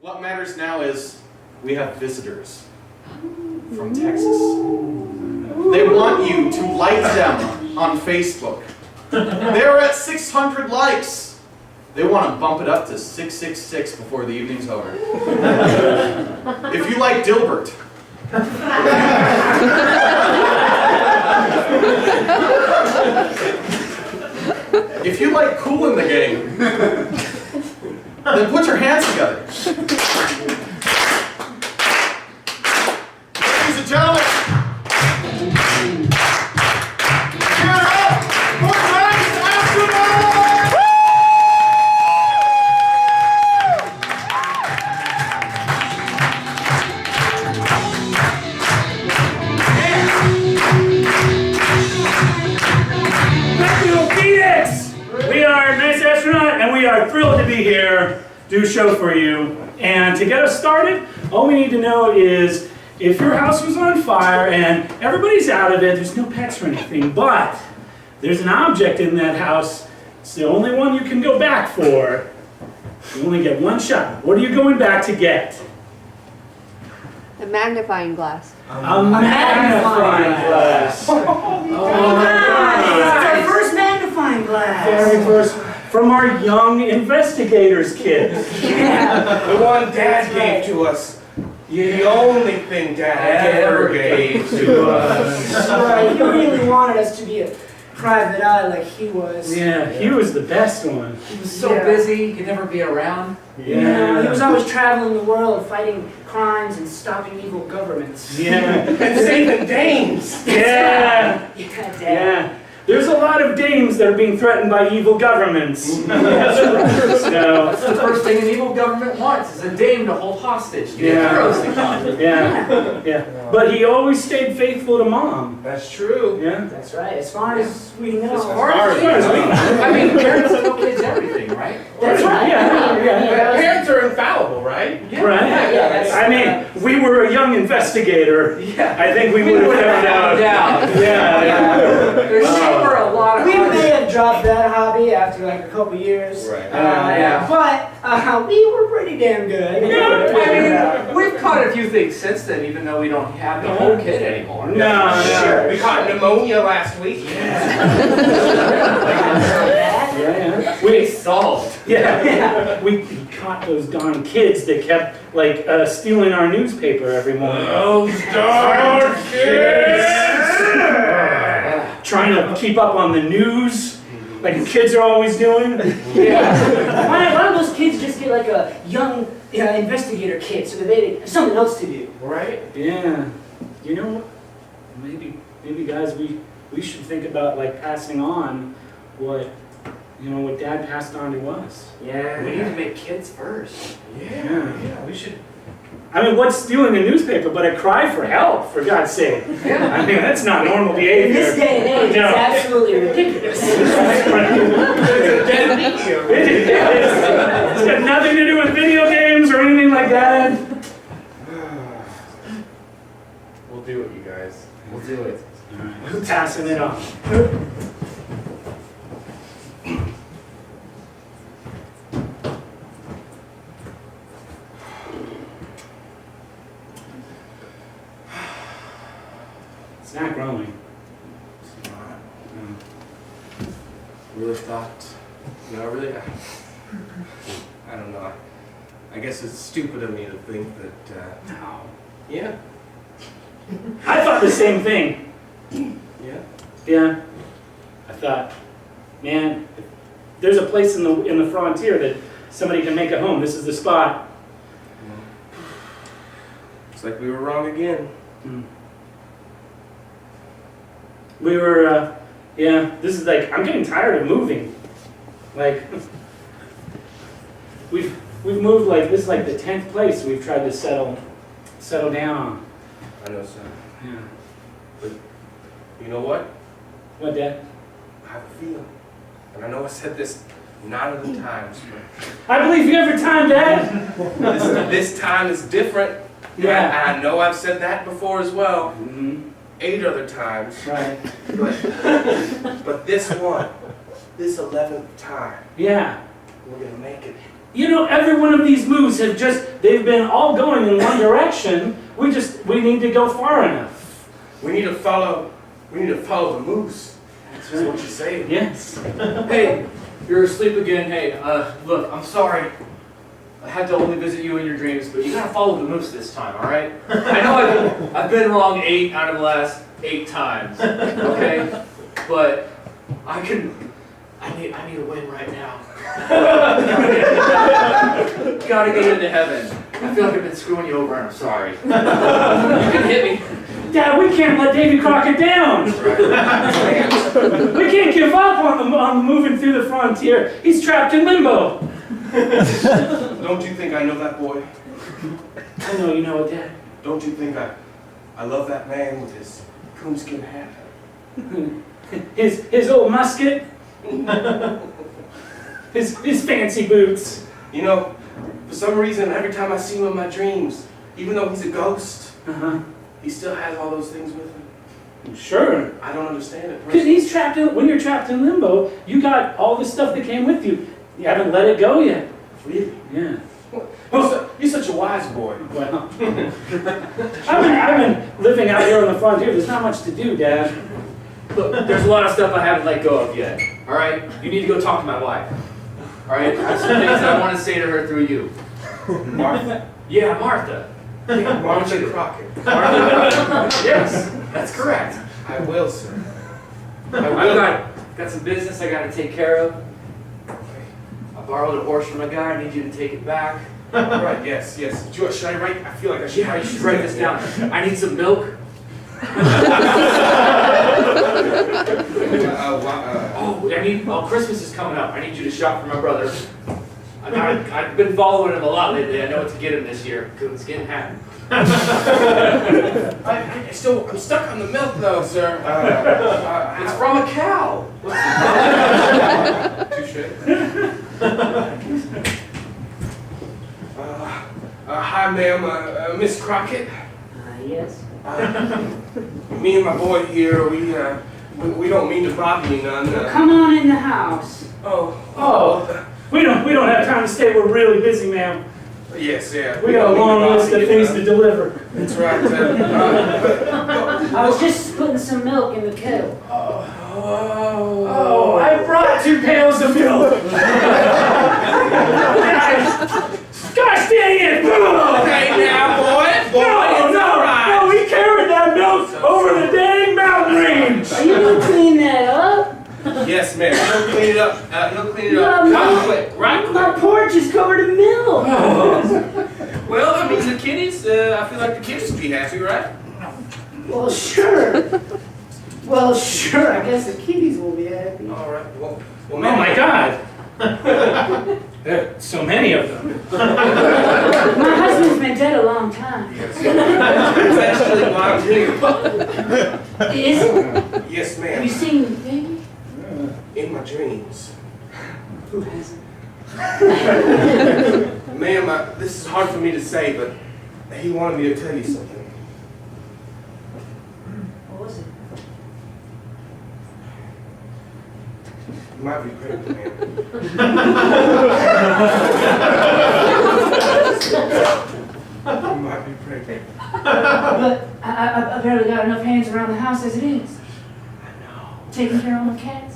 What matters now is we have visitors from Texas. They want you to like them on Facebook. They're at 600 likes. They want to bump it up to 666 before the evening's over. If you like Dilbert, if you like Kool in the Gang, then put your hands together. Ladies and gentlemen, give it up for tonight's Astronaut! Thank you, Phoenix! We are Nice Astronaut, and we are thrilled to be here, do a show for you. And to get us started, all we need to know is if your house was on fire and everybody's out of it, there's no pets or anything, but there's an object in that house. It's the only one you can go back for. You only get one shot. What are you going back to get? The magnifying glass. A magnifying glass. Oh my God. It's our first magnifying glass. Very first, from our young investigators kit. Yeah. The one Dad gave to us. The only thing Dad ever gave to us. That's right. He really wanted us to be a private eye like he was. Yeah, he was the best one. He was So busy, he could never be around. Yeah. He was always traveling the world, fighting crimes and stopping evil governments. Yeah. And saving dames. Yeah. Yeah, Dad. Yeah. There's a lot of dames that are being threatened by evil governments. So, That's the first thing an evil government wants, is a dame to hold hostage. To get heroes to come. yeah. But he always stayed faithful to Mom. That's true. Yeah. That's right. As far as we know. As far as we As far as we know. know. I mean, parents tell kids everything, right? That's right. Yeah. Parents are infallible, right? Right? Yeah, that's- I mean, we were a young investigator. Yeah. I think we would have found out. Yeah. Yeah. There sure were a lot of We may have dropped that hobby after like a couple years. Right. Yeah. But we were pretty damn good. I mean, we've caught a few things since then, even though we don't have the whole kid anymore. No. We caught pneumonia last week. Yeah. We solved. Yeah. We caught those darn kids that kept like stealing our newspaper every morning. Those darn kids! Trying to keep up on the news, like kids are always doing. Yeah. Why don't those kids just get like a young investigator kit so that they have something else to do? Right? Yeah. You know what? Maybe guys, we should think about like passing on what what Dad passed on to us. Yeah. We need to make kids first. Yeah, we should. I mean, what's stealing a newspaper but a cry for help, for God's sake? Yeah. I mean, that's not normal In behavior. this day and age, No. it's absolutely ridiculous. It's got nothing to do with video games or anything like that. We'll do it, you guys. We'll do it. We're passing it on. It's not growing. It's not. Really thought. Really. I don't know. I guess it's stupid of me to think that. No. Yeah. I thought the same thing. Yeah. Yeah. I thought, man, if there's a place in the frontier that somebody can make a home. This is the spot. It's like we were wrong again. We were, this is like, I'm getting tired of moving. Like, we've moved like, this is like the 10th place we've tried to settle down on. I know, son. Yeah. But you know what? What, Dad? I have a feeling. And I know I said this none of the times, but I believe you every time, Dad. this time is different. Yeah. And I know I've said that before as well. Mm-hmm. 8 other times. Right. But this one, this 11th time, Yeah. we're gonna make it. You know, every one of these moves they've been all going in one direction. We need to go far enough. We need to follow the moose. That's what you're saying. Yes. Hey, you're asleep again. Hey, look, I'm sorry. I had to only visit you in your dreams, but you gotta follow the moose this time, all right? I know I've been wrong 8 out of the last 8 times, okay? But I need a win right now. Gotta get into heaven. I feel like I've been screwing you over, and I'm sorry. You can hit me. Dad, we can't let Davy Crockett down. We can't give up on moving through the frontier. He's trapped in limbo. Don't you think I know that boy? I know you know it, Dad. Don't you think I love that man with his coonskin hat? His old musket. His fancy boots. You know, for some reason, every time I see him in my dreams, even though he's a ghost, he still has all those things with him. Sure. I don't understand it. Because he's trapped in, when you're trapped in limbo, you got all the stuff that came with you. You haven't let it go yet. Really? Yeah. You're such a wise boy. Well, I've been living out here on the frontier. There's not much to do, Dad. Look, there's a lot of stuff I haven't let go of yet, all right? You need to go talk to my wife, all right? I have some things that I want to say to her through you. Martha? Yeah, Martha. Yeah, Martha Crockett. Martha. Yes, that's correct. I will, sir. I've got some business I got to take care of. I borrowed a horse from a guy. I need you to take it back. All right, yes. Should I write? I feel like I should Yeah, write. you should write this down. I need some milk. Christmas is coming up. I need you to shop for my brother. I've been following him a lot lately. I know what to get him this year because it's getting happy. I'm stuck on the milk though, sir. It's from a cow. Touche. Hi, ma'am, Miss Crockett. Yes. Me and my boy here, we don't mean to bother you none. Come on in the house. Oh, we don't have time to stay. We're really busy, ma'am. Yes, yeah. We got a long list of things to deliver. That's right. I was just putting some milk in the kettle. Oh, I brought 2 pails of milk. Gosh dang it! Okay, now, boy. No, we carried that milk over the dang mountain range. Are you gonna clean that up? Yes, ma'am. He'll clean it up. He'll clean it Yeah, up. milk. Right My quick. porch is covered in milk. Well, I mean, the kiddies, I feel like the kids would be happy, right? Well, sure. Well, sure. I guess the kiddies will be happy. All right. Well, Oh my God! There are so many of them. My husband's been dead a long time. That's actually why I'm here. Is it? Yes, Have ma'am. you seen the baby? In my dreams. Who hasn't? Ma'am, this is hard for me to say, but he wanted me to tell you something. What was it? You might be pregnant, ma'am. You might be pregnant. But I barely got enough hands around the house as it is. I know. Taking care of all the cats.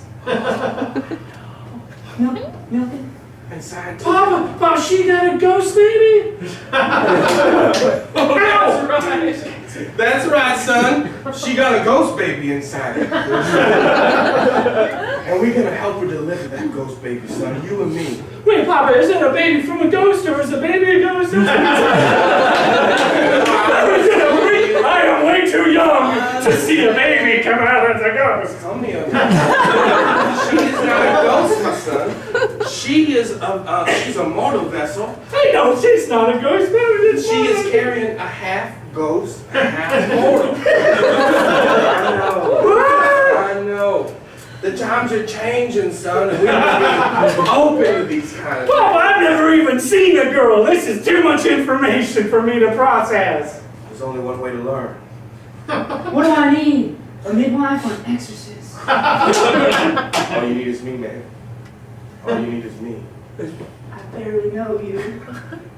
Milking. Inside. Papa, she got a ghost baby? That's right, son. She got a ghost baby inside her. And we're gonna help her deliver that ghost baby, son. You and me. Wait, Papa, is that a baby from a ghost or is the baby a ghost? I am way too young to see a baby come out as a ghost. Tell me about it. She is not a ghost, my son. She's a mortal vessel. I know she's not a ghost, baby. She is carrying a half ghost, a half mortal. I know. The times are changing, son, and we need to be open to these kind of things. Papa, I've never even seen a girl. This is too much information for me to process. There's only one way to learn. What do I need? A midwife or an exorcist? All you need is me, man. All you need is me. I barely know you.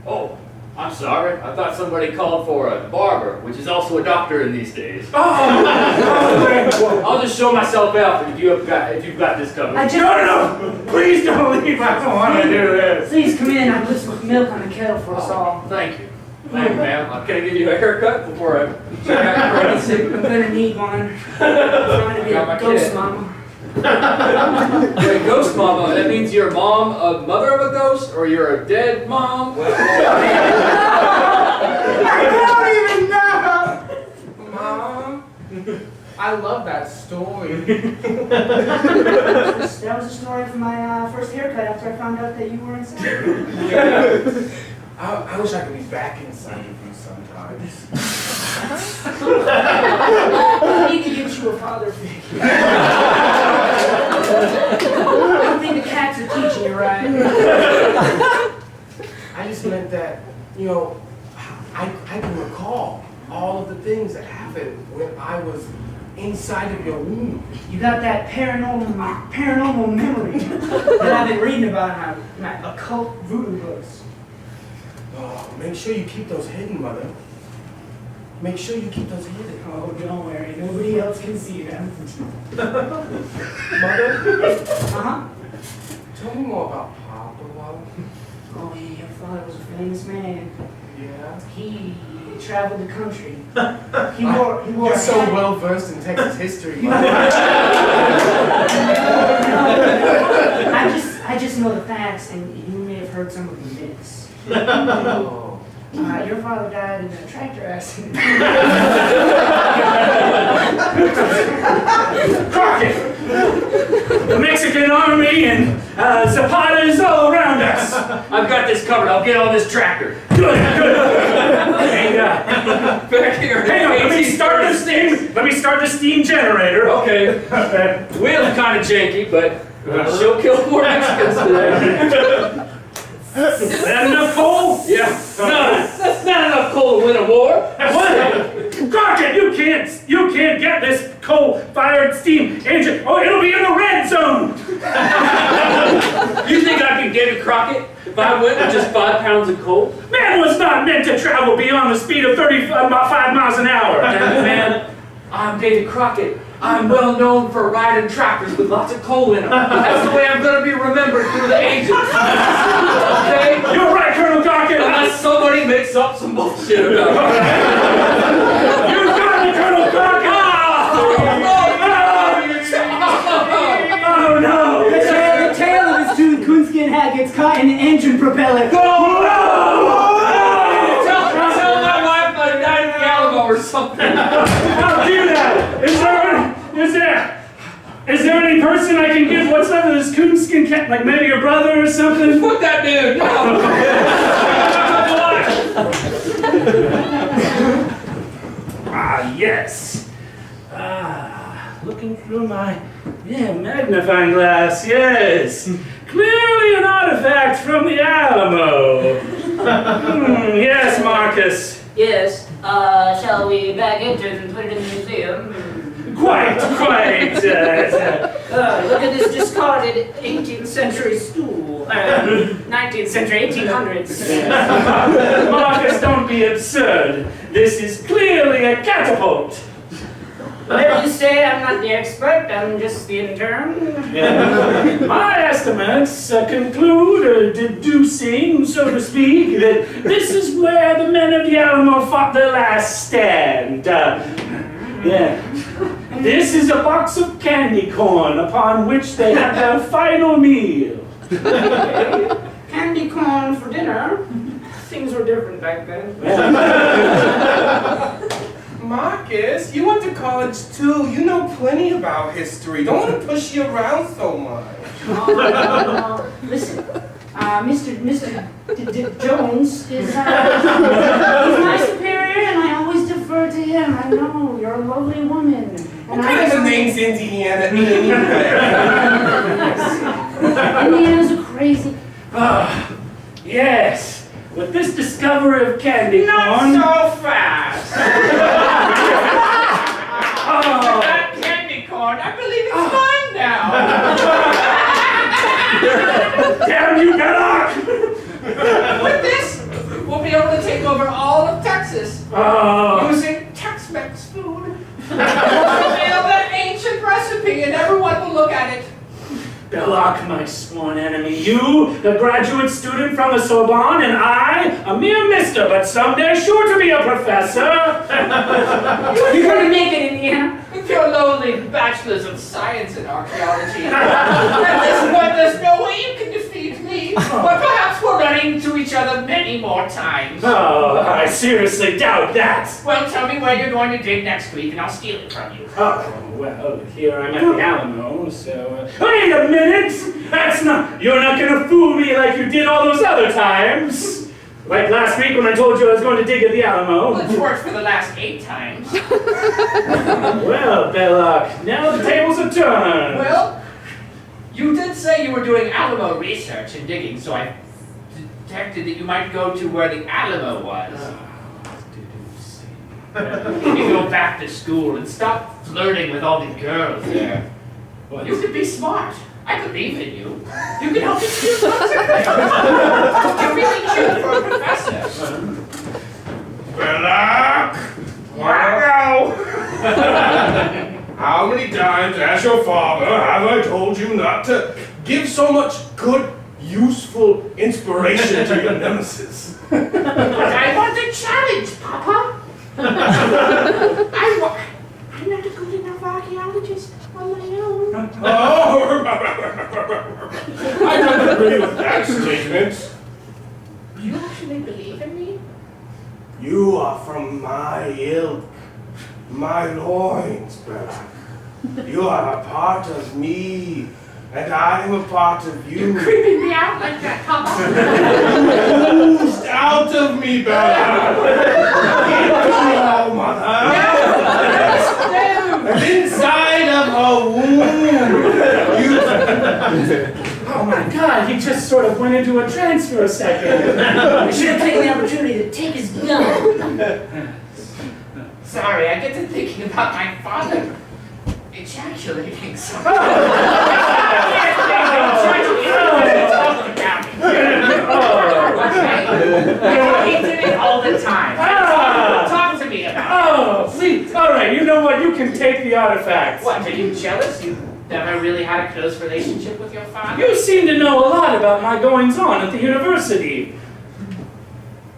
Oh, I'm sorry. I thought somebody called for a barber, which is also a doctor in these days. I'll just show myself out if you've got this covered. No, please don't leave. I don't want to do this. Please come in. I put some milk on the kettle for us all. Thank you. Thank you, ma'am. Can I give you a haircut before I check out your pregnancy? I'm gonna need one. I'm trying to be Got my a ghost kid. mama. You're a ghost mama. That means you're a mom, a mother of a ghost, or you're a dead mom? I don't even know. Mom, I love that story. That was a story from my first haircut after I found out that you were inside. I wish I could be back inside of you sometimes. I need to get you a father figure. I don't think the cats are teaching you right. I just meant that, you know, I can recall all of the things that happened when I was inside of your womb. You got that paranormal memory that I've been reading about in my occult voodoo books. Oh, make sure you keep those hidden, Mother. Make sure you keep those hidden. Oh, don't worry. Nobody else can see them. Mother, Uh-huh. tell me more about Papa. Oh, yeah, your father was a famous man. Yeah. He traveled the country. He wore You're a so hat. well versed in Texas history, Mother. I just know the facts, and you may have heard some of the myths. Oh. Your father died in a tractor accident. Crockett! The Mexican army and Zapata is all around us. I've got this covered. I'll get on this tractor. Good. And, Back here. hang on, let me start the steam generator. Okay. The wheel's kind of janky, but she'll kill more Mexicans today. Is that enough coal? Yeah. No, that's not enough coal to win a war. What? Crockett, you can't get this coal-fired steam engine. Oh, it'll be in the red zone. You think I could David Crockett if I went with just 5 pounds of coal? Man was not meant to travel beyond the speed of 5 miles an hour. Man, I'm David Crockett. I'm well known for riding tractors with lots of coal in them. That's the way I'm going to be remembered through the ages. Okay? You're right, Colonel Crockett. Unless somebody makes up some bullshit about it. You got it, Colonel Crockett. Oh no! The tail of his tooth coonskin hat gets caught in the engine propeller. Tell my wife I died in the Alamo or something. I'll do that. Is there any person I can give what's left of this coonskin cat? Like maybe your brother or something? Fuck that dude. No. Yes. Looking through my magnifying glass. Yes. Clearly an artifact from the Alamo. Yes, Marcus. Yes. Shall we bag it and put it in the museum? Quite. Look at this discarded 18th century stool. 19th century, 1800s. Marcus, don't be absurd. This is clearly a catapult. Whatever you say, I'm not the expert, I'm just the intern. My estimates conclude, deducing, so to speak, that this is where the men of the Alamo fought their last stand. This is a box of candy corn upon which they had their final meal. Candy corn for dinner. Things were different back then. Marcus, you went to college too. You know plenty about history. Don't want to push you around so much. Listen, Mr. Jones is he's my superior, and I always defer to him. I know you're a lovely woman. What kind of a name's Indiana anyway? Indiana's a crazy. Yes. With this discovery of candy corn... Not so fast. That candy corn, I believe it's mine now. Damn you, get off! Belloc, my sworn enemy. You, the graduate student from the Sorbonne, and I, a mere mister, but someday sure to be a professor. You're going to make it, Indiana, with your lowly bachelors of science and archaeology. At this point, there's no way you can defeat me. But perhaps we'll run into each other many more times. Oh, I seriously doubt that. Well, tell me where you're going to dig next week, and I'll steal it from you. Oh, well, here I'm at the Alamo, so... Wait a minute! You're not gonna fool me like you did all those other times! Like last week when I told you I was going to dig at the Alamo. Well, it's worked for the last 8 times. Well, Belloc, now the tables are turned. Well, you did say you were doing Alamo research and digging, so I detected that you might go to where the Alamo was. You go back to school and stop flirting with all the girls there. What? You could be smart. I believe in you. You can help me do something. You're really cute for a professor. Belloc! Wow! How many times, as your father, have I told you not to give so much good, useful inspiration to your nemesis? But I want a challenge, Papa. I'm not a good enough archaeologist on my own. Oh! I don't agree with that statement. You actually believe in me? You are from my ilk, my loins, Belloc. You are a part of me, and I am a part of you. You're creeping me out like that, Papa. Oozed out of me, Belloc. Oh, mother. And inside of her womb. Oh my God, he just sort of went into a trance for a second. I should have taken the opportunity to take his gun. Sorry, I get to thinking about my father ejaculating so much. He did it all the time. Talk to me about it. Oh, please. All right, you know what? You can take the artifacts. What, are you jealous? You never really had a close relationship with your father? You seem to know a lot about my goings-on at the university.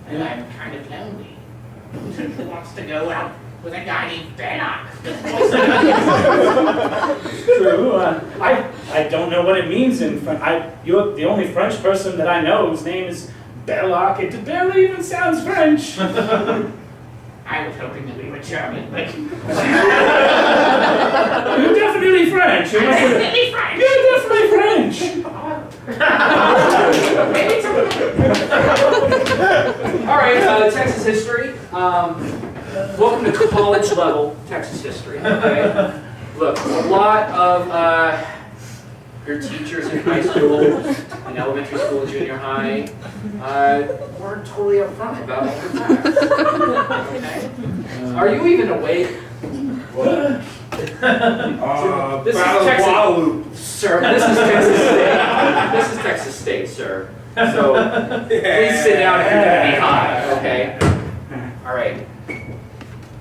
And I'm kind of lonely. Who wants to go out with a guy named Belloc? True. I don't know what it means in French. You're the only French person that I know whose name is Belloc. It barely even sounds French. I was hoping that we were German, but You're definitely French. I'm definitely French. You're definitely French. All right, Texas history. Welcome to college level Texas history. Okay. Look, a lot of your teachers in high school, in elementary school, junior high, weren't totally upfront about all the facts. Okay. Are you even awake? What? This is Texas, sir. This is Texas State. This is Texas State, sir. So please sit down if you're going to be high. Okay. All right.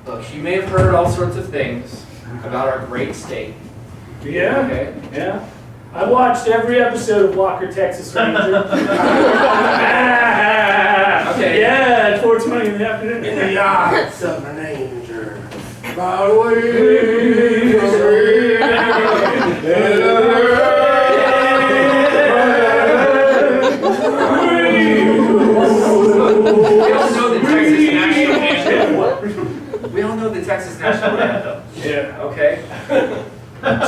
Look, you may have heard all sorts of things about our great state. Yeah. Okay. Yeah. I watched every episode of Walker, Texas Ranger. Okay. Yeah, at 4:20 in the afternoon. In the arms of an angel. We all know the Texas national anthem. Yeah. Okay.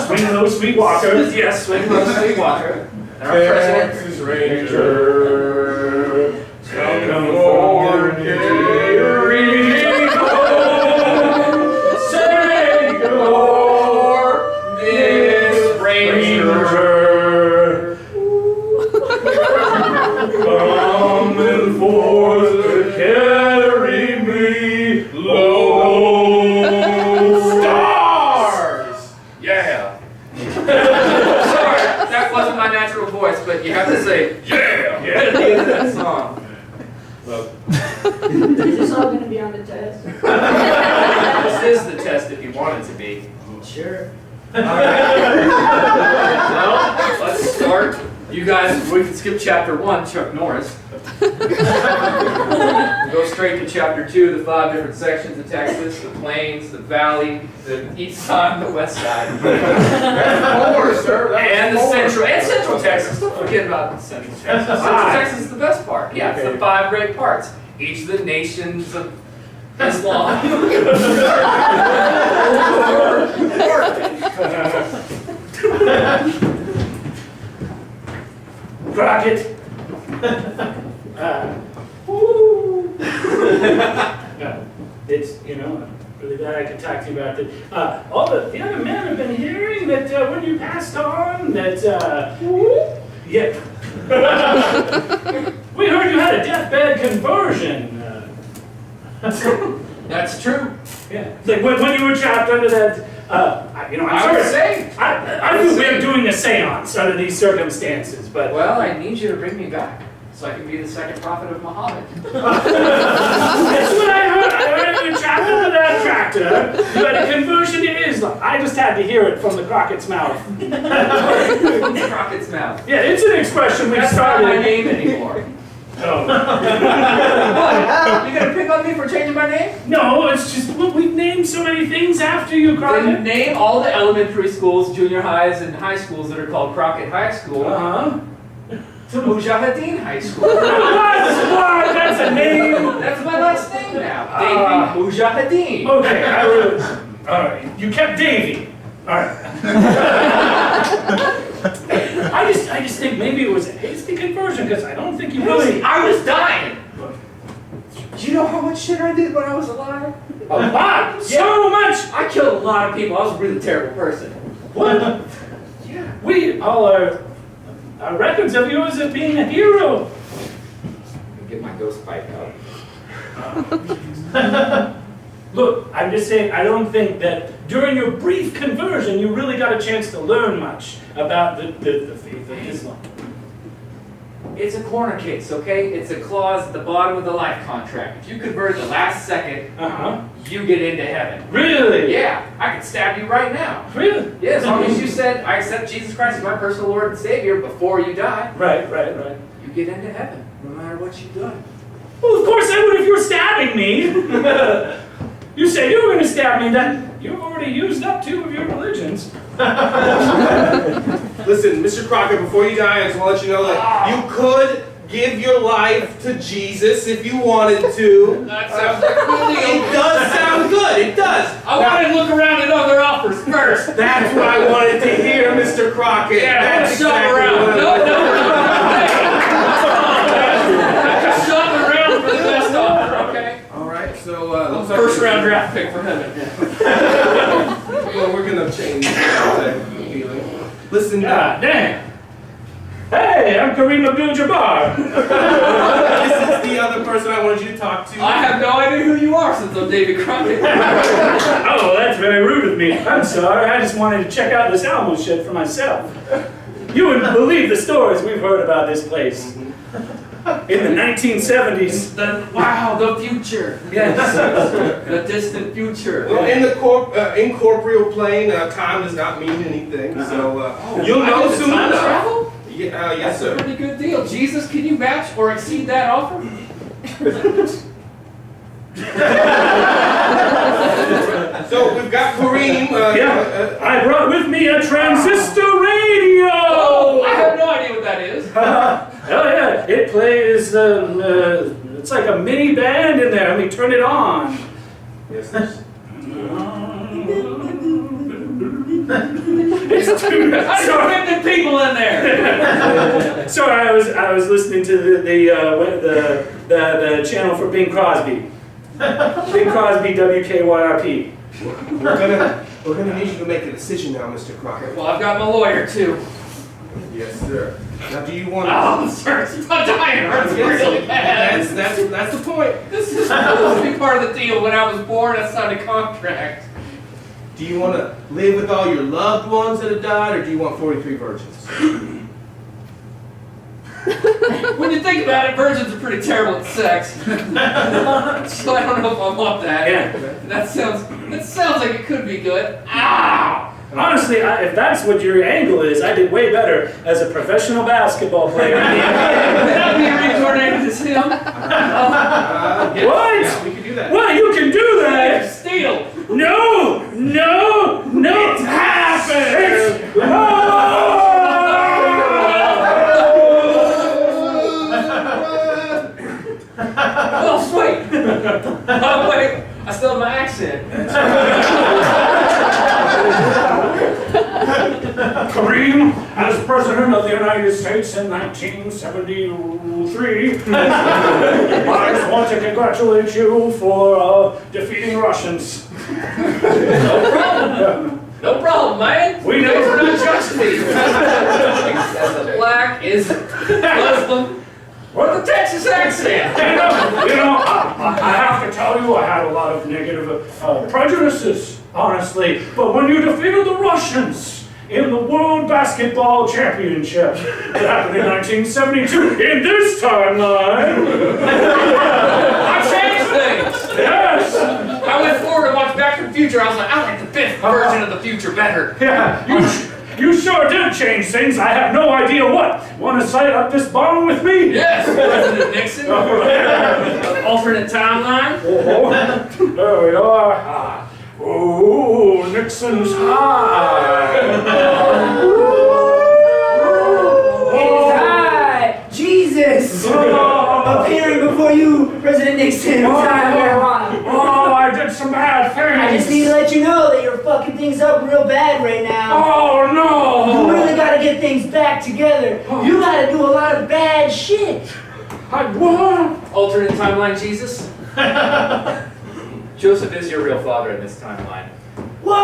Swing low, sweet Walker. Yes, swing low, sweet Walker. And our president. Texas Ranger. Come forward, Say for this ranger. Coming forth to carry me low. Stars! Yeah. Sorry, that wasn't my natural voice, but you have to say, yeah, at the end of that song. Is this all going to be on the test? This is the test if you want it to be. Sure. Well, let's start. You guys, we can skip chapter 1, Chuck Norris. Go straight to chapter 2, the 5 different sections of Texas, the plains, the valley, the east side, the west side. And the central Texas. Don't forget about central Texas. Central Texas is the best part. Yeah, it's the 5 great parts. Each of the nations of Islam. Crockett. It's, I'm really glad I could talk to you about it. All the other men have been hearing that when you passed on, that, yeah. We heard you had a deathbed conversion. That's true. Yeah. It's like when you were trapped under that, I would say. I feel we're doing a seance under these circumstances, but. Well, I need you to bring me back so I can be the second prophet of Muhammad. That's what I heard. I heard you were trapped under that tractor. You had a conversion to Islam. I just had to hear it from the Crockett's mouth. From the Crockett's mouth. Yeah, it's an expression we That's started. not my name anymore. Oh. What? You gonna pick on me for changing my name? No, it's just we've named so many things after you, Then Crockett. name all the elementary schools, junior highs, and high schools that are called Crockett High School Uh-huh. to Mujahideen High School. What? That's a name. That's my last name now. Davey Mujahideen. Okay, all right. You kept Davy. All right. I just think maybe it was a hasty conversion because I don't think you really. I was dying. Do you know how much shit I did when I was alive? A lot. So much. I killed a lot of people. I was a really terrible person. What? Yeah. We all are records of you as being a hero. Get my ghost pipe out. Look, I'm just saying, I don't think that during your brief conversion, you really got a chance to learn much about the faith of Islam. It's a corner case, okay? It's a clause at the bottom of the life contract. If you convert at the last second, you get into heaven. Really? Yeah, I could stab you right now. Really? Yeah, as long as you said, I accept Jesus Christ as my personal Lord and Savior before you die, Right. you get into heaven, no matter what you've done. Well, of course I would if you were stabbing me. You said you were going to stab me, then you've already used up 2 of your religions. Listen, Mr. Crockett, before you die, I just want to let you know that you could give your life to Jesus if you wanted to. That sounds like a good deal. It does sound good, it does. I wanted to look around at other offers first. That's what I wanted to hear, Mr. Crockett. Yeah, I want That's to shop exactly around. what I No. Just shop around for the best offer, okay? Alright, so looks like First round draft pick for heaven. Well, we're gonna change that feeling. Listen, God damn. Hey, I'm Kareem Abdul-Jabbar. this is the other person I wanted you to talk to. I have no idea who you are since I'm David Crockett. Oh, that's very rude of me. I'm sorry. I just wanted to check out this Alamo shit for myself. You wouldn't believe the stories we've heard about this place. In the 1970s. Wow, the future. Yes. The distant future. Well, in the incorporeal plane, time does not mean anything, so you'll I know get to soon time enough. travel? Yeah, yes, That's a sir. pretty good deal. Jesus, can you match or exceed that offer? So we've got Kareem. Yeah. I brought with me a transistor radio. Oh, I have no idea what that is. Oh yeah, it plays. It's like a mini band in there. Let me turn it on. Yes, sir. It's too. I Sorry. don't the people in there. Sorry, I was listening to the channel for Bing Crosby. Bing Crosby, WKYRP. We're gonna need you to make a decision now, Mr. Crockett. Well, I've got my lawyer too. Yes, sir. Now, do you want? Oh, this hurts. I'm dying. It hurts really bad. That's the point. This is supposed to be part of the deal. When I was born, I signed a contract. Do you want to live with all your loved ones that have died, or do you want 43 virgins? When you think about it, virgins are pretty terrible at sex. So I don't know if I want that. Yeah. That sounds like it could be good. Ow! Honestly, if that's what your angle is, I did way better as a professional basketball player. Without being reincarnated as him. What? Yeah, we can do that. What? You can do that? Steal. No! No! No! It's happened! Oh, sweet. Oh, wait. I still have my accent. Kareem, as President of the United States in 1973, I just want to congratulate you for defeating Russians. No problem, man. We know. Thanks for not judging me. As a black, is Muslim, or the Texas accent. You know, I have to tell you, I had a lot of negative prejudices, honestly. But when you defeated the Russians in the World Basketball Championship that happened in 1972, in this timeline, I changed things. yes, I went forward and watched Back to the Future. I was like, I like the fifth version of the future better. yeah, you sure did change things. I have no idea what. Want to sight up this bomb with me? Yes, President Nixon. Alternate timeline. Oh, there we are. Oh, Nixon's high. Hi, Jesus! Appearing before you, President Nixon. Oh, I did some bad things. I just need to let you know that you're fucking things up real bad right now. Oh, no. You really gotta get things back together. You gotta do a lot of bad shit. What? Alternate timeline, Jesus. Joseph is your real father in this timeline. What?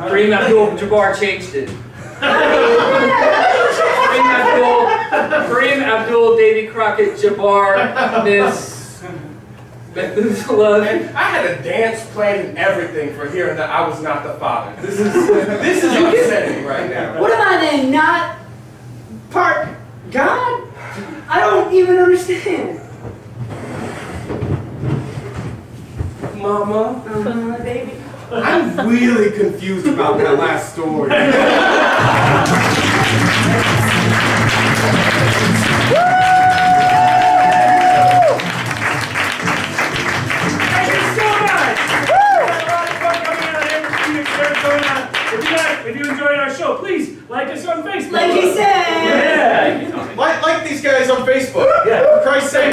Kareem Abdul-Jabbar changed it. Kareem Abdul, Davy Crockett, Jabbar, Miss Methuselah. And I had a dance plan and everything for hearing that I was not the father. This is upsetting right now. What am I then? Not part God? I don't even understand. Mama, Baby. I'm really confused about that last story. Thank you so much. If you enjoyed our show, please like us on Facebook. Like he said. Yeah. Like these guys on Facebook. Yeah. For Christ's sake.